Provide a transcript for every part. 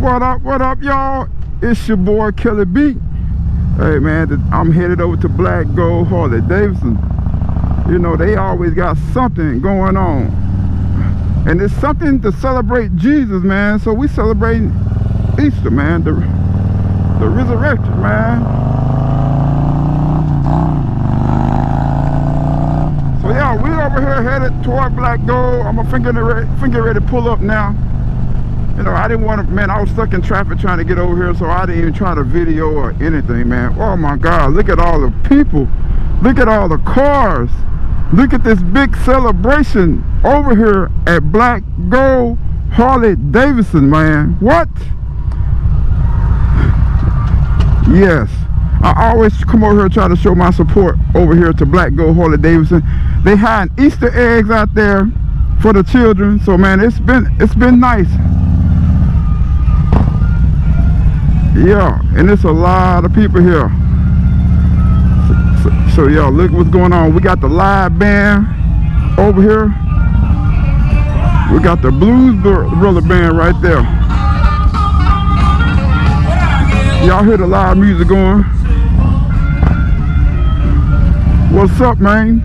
What up, y'all? It's your boy Kelly B. Hey man, I'm headed over to Black Gold Harley Davidson. You know, they always got something going on, and it's something to celebrate Jesus, man. So we celebrating Easter, man, the resurrection, man. So yeah, we over here headed toward Black Gold. I'm finna get ready to pull up now. You know, I didn't want to, man, I was stuck in traffic trying to get over here, so I didn't even try to video or anything, man. Oh my God, look at all the people. Look at all the cars. Look at this big celebration over here at Black Gold Harley Davidson, man. What? Yes, I always come over here and try to show my support over here to Black Gold Harley Davidson. They had Easter eggs out there for the children, so man, it's been nice. Yeah, and it's a lot of people here. So y'all, look what's going on. We got the live band over here. We got the Blues Brother band right there. Y'all hear the live music going? What's up, man?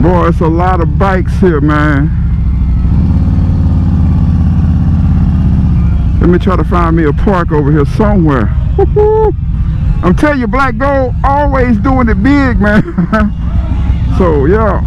Boy, it's a lot of bikes here, man. Let me try to find me a park over here somewhere. I'm telling you, Black Gold always doing it big, man. So yeah,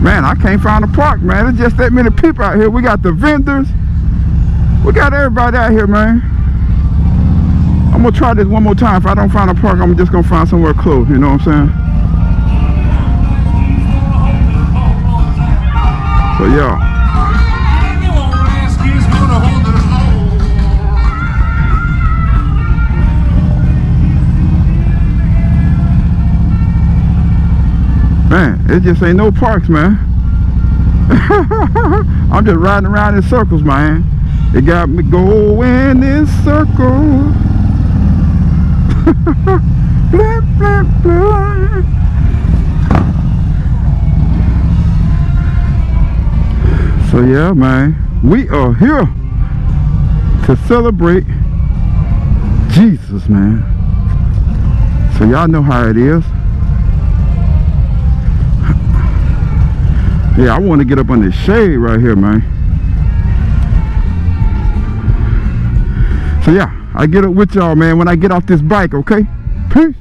man, I can't find a park, man. There's just that many people out here. We got the vendors, we got everybody out here, man. I'm gonna try this one more time. If I don't find a park, I'm just gonna find somewhere close, you know what I'm saying? So yeah. Man, it just ain't no parks, man. I'm just riding around in circles, man. It got me going in circles. Blah, blah, blah. So yeah, man, we are here to celebrate Jesus, man. So y'all know how it is. Yeah, I want to get up on this shade right here, man. So yeah, I get up with y'all, man, when I get off this bike, okay? Peace.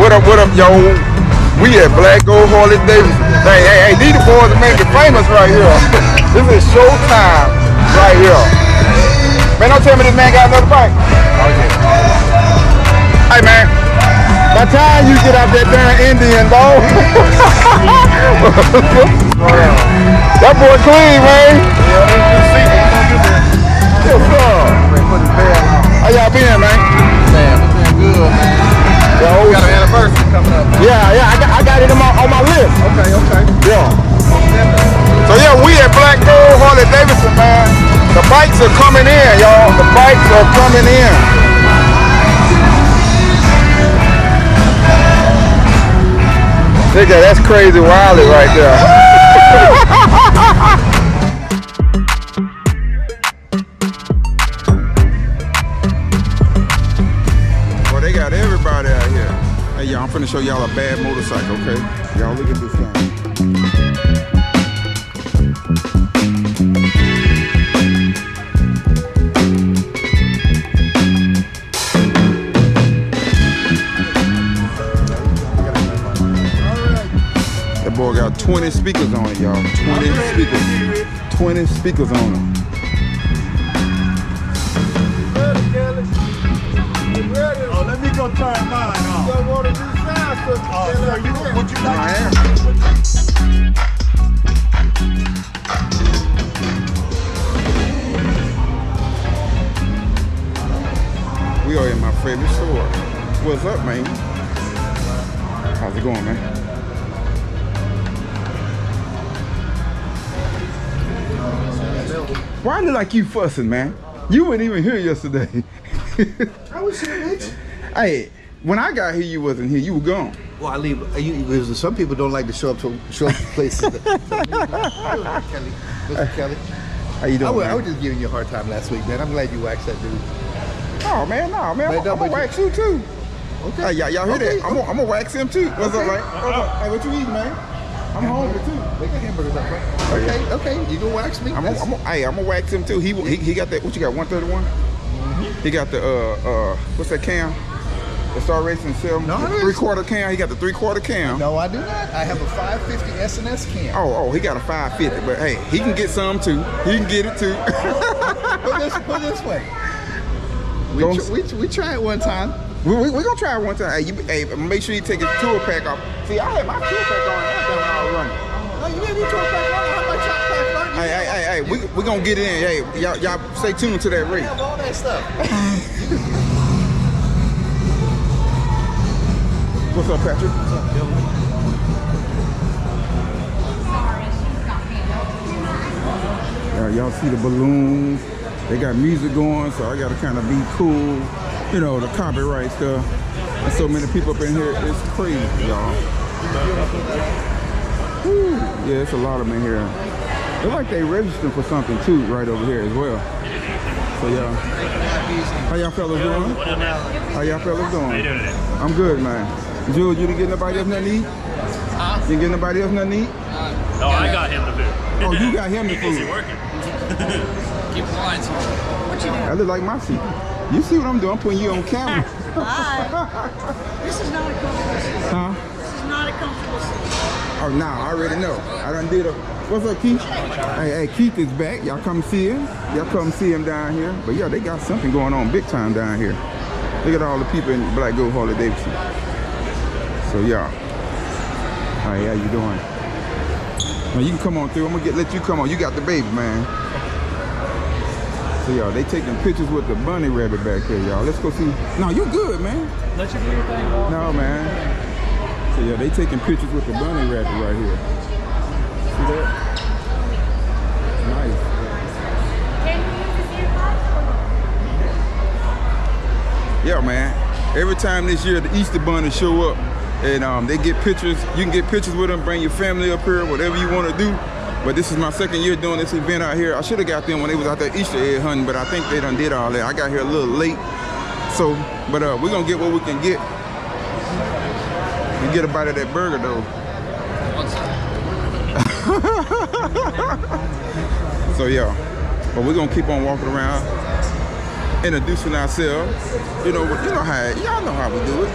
What up, yo? We at Black Gold Harley Davidson. Hey, these boys are making famous right here. This is showtime right here. Man, don't tell me this man got another bike. Oh, yeah. Hey, man. By the time you get out that damn Indian, dog. That boy clean, man. What's up? How y'all been, man? Man, it's been good, man. Yo, we got an anniversary coming up. Yeah, I got it on my list. Okay. Yeah. So yeah, we at Black Gold Harley Davidson, man. The bikes are coming in, y'all. The bikes are coming in. Look at that's crazy Wiley right there. Boy, they got everybody out here. Hey, y'all, I'm finna show y'all a bad motorcycle, okay? Y'all look at this thing. Boy got 20 speakers on it, y'all. 20 speakers on it. Oh, let me go turn mine on. You don't want to do sound system. What you like? We are in my favorite store. What's up, man? How's it going, man? Why look like you fussing, man? You weren't even here yesterday. I was here, bitch. Hey, when I got here, you wasn't here. You were gone. Well, I leave. Because some people don't like to show up to places. Kelly, Mr. Kelly. How you doing? I was just giving you a hard time last week, man. I'm glad you waxed that dude. Oh man, no man, I'm gonna wax you too. Okay. Hey, y'all hear that? I'm gonna wax him too. What's up, man? Hey, what you eating, man? I'm hungry too. They got hamburgers up, right? Okay. You gonna wax me? I'm gonna wax him too. He got that. What you got? 131. He got the what's that cam? The Star Racing Cell. No, 3/4 cam. He got the 3/4 cam. No, I do not. I have a 550 S&S cam. Oh, he got a 550. But hey, he can get some too. He can get it too. Put this way. We try it one time. We gonna try it one time. Hey, make sure you take his tour pack off. See, I had my tour pack on when I was running. Oh, you didn't need tour pack on. I have my chop pack on. Hey, we gonna get it in. Hey, y'all stay tuned to that race. I have all that stuff. What's up, Patrick? What's up, Dylan? Y'all see the balloons? They got music going, so I gotta kind of be cool. You know, the copyright stuff. And so many people up in here, it's crazy, y'all. Yeah, it's a lot of them in here. They're like they registered for something too, right over here as well. So yeah. How y'all fellas doing? How y'all fellas doing? I'm good, man. Jules, you didn't get nobody else nothing to eat? Huh? You didn't get nobody else nothing to eat? No, I got him the food. Oh, you got him the Busy food. working. Keep quiet. What you doing? I look like my seat. You see what I'm doing? I'm putting you on camera. Hi. This is not a comfortable seat. Huh? This is not a comfortable seat. Oh, nah, I already know. I done did a... What's up, Keith? Hey, Keith is back. Y'all come see him. Y'all come see him down here. But yeah, they got something going on big time down here. Look at all the people in Black Gold Harley Davidson. So yeah. Hey, how you doing? Now you can come on through. I'm gonna let you come on. You got the baby, man. So y'all, they taking pictures with the bunny rabbit back here, y'all. Let's go see. No, you good, man. Let you do your thing, bro. No, man. So yeah, they taking pictures with the bunny rabbit right here. See that? Nice. Yeah, man. Every time this year, the Easter bunny show up, and they get pictures. You can get pictures with them. Bring your family up here, whatever you want to do. But this is my second year doing this event out here. I should have got them when they was out there Easter egg hunting, but I think they done did all that. I got here a little late. So, but we're gonna get what we can get. We get a bite of that burger though. So yeah, but we're gonna keep on walking around, introducing ourselves. You know how y'all know how we do it.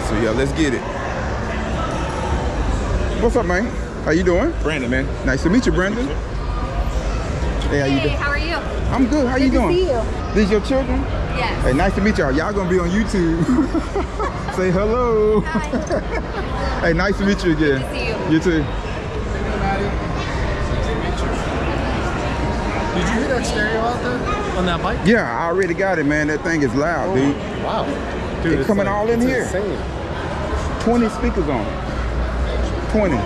So yeah, let's get it. What's up, man? How you doing? Brandon, man. Nice to meet you, Brandon. Hey, how you doing? How are you? I'm good. How you doing? See you. These your children? Yes. Hey, nice to meet y'all. Y'all gonna be on YouTube. Say hello. Hi. Hey, nice to meet you again. Good to see you. You too. Did you hear that stereo out there on that bike? Yeah, I already got it, man. That thing is loud, dude. Wow. Dude, it's coming all in here. Insane. 20 speakers on it. 20.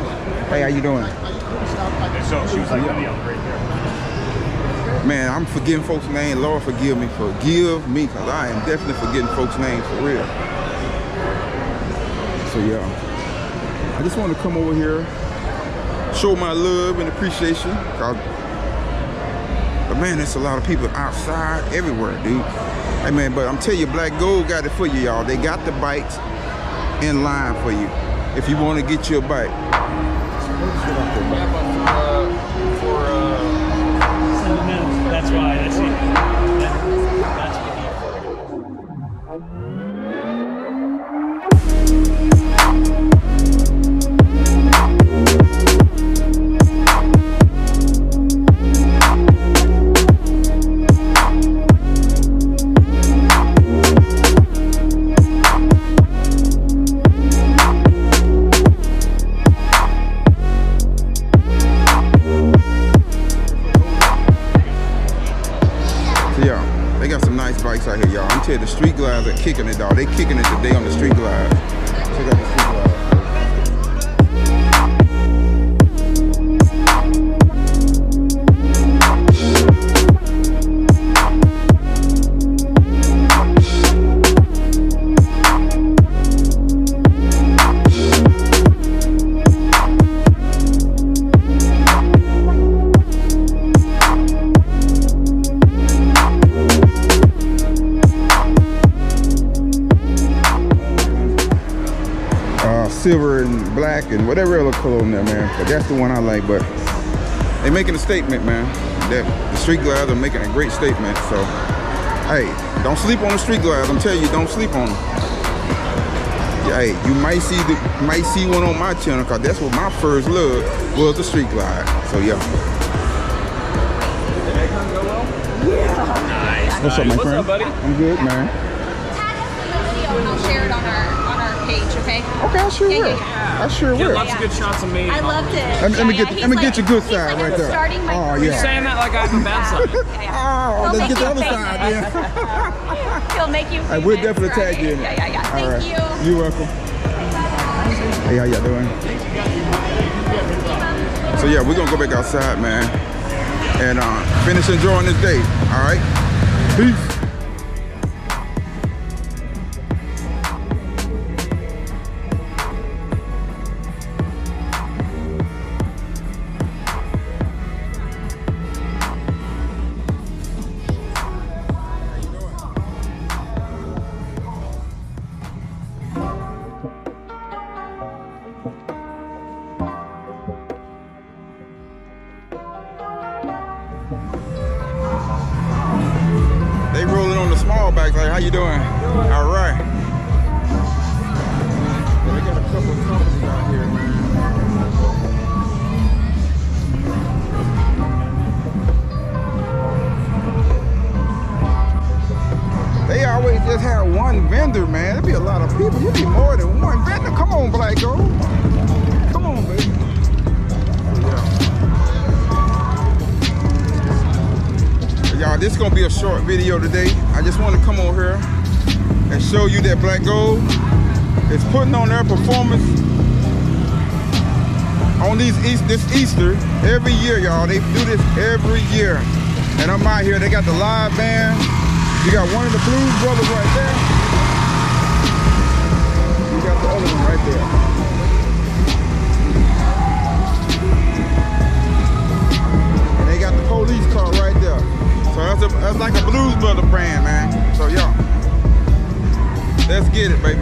Hey, how you doing? So she was like, "Let me upgrade here." Man, I'm forgetting folks' names. Lord, forgive me. Forgive me, because I am definitely forgetting folks' names for real. So, yeah. I just want to come over here, show my love and appreciation. But, man, there's a lot of people outside everywhere, dude. Hey, man, but I'm telling you, Black Gold got it for you, y'all. They got the bikes in line for you if you want to get your bike. That's why I see. That's out here, y'all. I'm telling you, the street glides are kicking it, dog. They kicking it today on the street glides. Check out the street glides. silver and black and whatever other color on there, man. But that's the one I like. But they making a statement, man. That the street glides are making a great statement. So, hey, don't sleep on the street glides. I'm telling you, don't sleep on them. Hey, you might see one on my channel, cause that's what my first love was, the street glide. So yeah. Nice. What's up, my What's friend? up, buddy? I'm good, man. Tag us in the video and I'll share it on our page, okay? Okay, I sure will. I sure Get will. lots of good shots of me. I loved it. Let me get your good he's side like, right I'm there. starting my Oh, career. yeah. Saying that like I have a bad side. Oh, He'll let's make get the you other famous. side, yeah. He'll make you Hey, we'll famous, definitely tag right? you in it. Yeah. All Thank right. you. You're welcome. Hey, how y'all doing? So yeah, we're gonna go back outside, man, and finish enjoying this day. All right. Peace. They rolling on the small backs. Like, how you doing? All right. Yeah, they got a couple of companies out here, man. They always just have one vendor, man. There be a lot of people. You be more than one vendor. Come on, Black Gold. Come on, baby. Y'all, this is gonna be a short video today. I just want to come over here and show you that Black Gold is putting on their performance on this Easter every year, y'all. They do this every year. And I'm out here, they got the live band. You got one of the Blues Brothers right there. You got the other one right there. And they got the police car right there. So that's like a Blues Brother brand, man. So y'all, let's get it, baby.